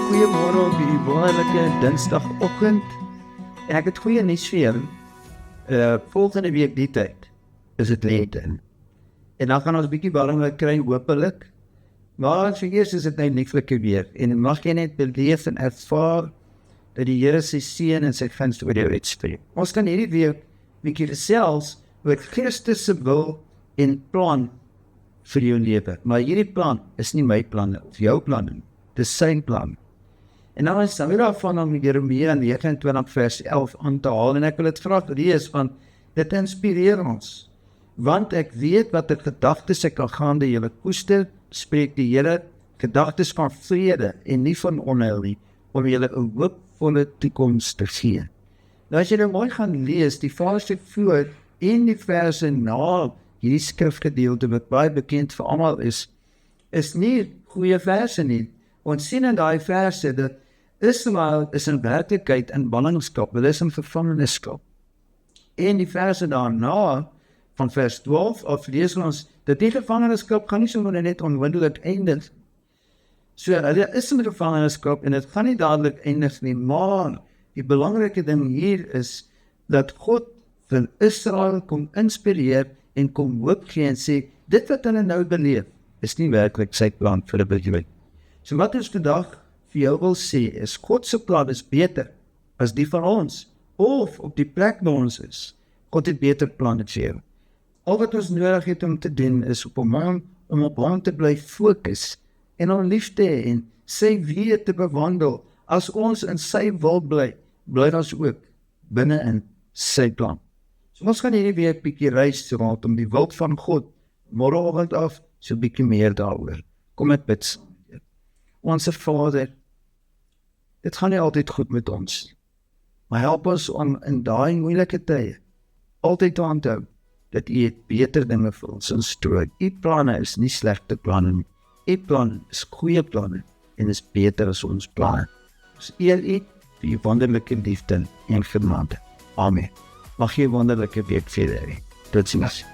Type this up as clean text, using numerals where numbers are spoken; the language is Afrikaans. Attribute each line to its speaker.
Speaker 1: Goeiemôre op die wonderlike Dinsdagoggend. En ek het goeie nuus vir jou. Volgende week die tyd is dit lente. En dan gaan ons 'n bietjie warmer kry, hopelik. Maar vir eers is dit nou lieflike weer. En mag jy net beleef en ervaar dat die Here sy seën en sy guns oor jou uitspreek. Ons kan hierdie week bietjie gesels oor Christus se wil en plan vir jou lewe. Maar hierdie plan is nie my plan of jou plan nie. Dis sy plan. En nou is daar daarvan om Jeremia 29 vers 11 aan te haal, en ek wil dit graag lees, want dit inspireer ons. Want ek weet wat gedagtes ek al gaande julle koester, spreek die Here, gedagtes van vrede en nie van onheil nie, om julle 'n hoopvolle toekoms te gee. Nou as jy nou mooi gaan lees, die verse voor en die verse na hierdie skrifgedeelte wat baie bekend vir almal is nie goeie verse nie. Ons sien in daai verse dat Israel is in werklikheid in ballingskap, hulle is in gevangenskap. En die verse daarna, van vers 12 af lees ons, dat die gevangenskap gaan nie sommer net onmiddellik eindig. So hulle is in gevangenskap en dit gaan nie dadelik eindig nie, maar die belangrike ding hier is dat God vir Israel kom inspireer en kom hoop gee en sê, dit wat hulle nou beleef, is nie werklik sy plan vir 'n begeering. So wat ons vandag vir jou wil sê, is God se plan is beter as die van ons, of op die plek waar ons is. God het beter planne vir jou. Al wat ons nodig het om te doen, is om op hom te bly fokus, en om lief te hê, en sy weë te bewandel. As ons in sy wil bly ons ook binne in sy plan. So ons gaan hierdie week bietjie reis rondom die wil van God, môreoggend af, so bietjie meer daaroor. Kom ek bid saam. Onse Vader, dit gaan nie altyd goed met ons, maar help ons om in daai moeilike tye altyd te onthou dat U het beter dinge vir ons in store. U planne is nie slegte planne nie. U planne is goeie planne en is beter as ons planne. Ons eer U vir U wonderlike liefde en genade. Amen. Mag jy 'n wonderlike week verder hê. Tot ziens.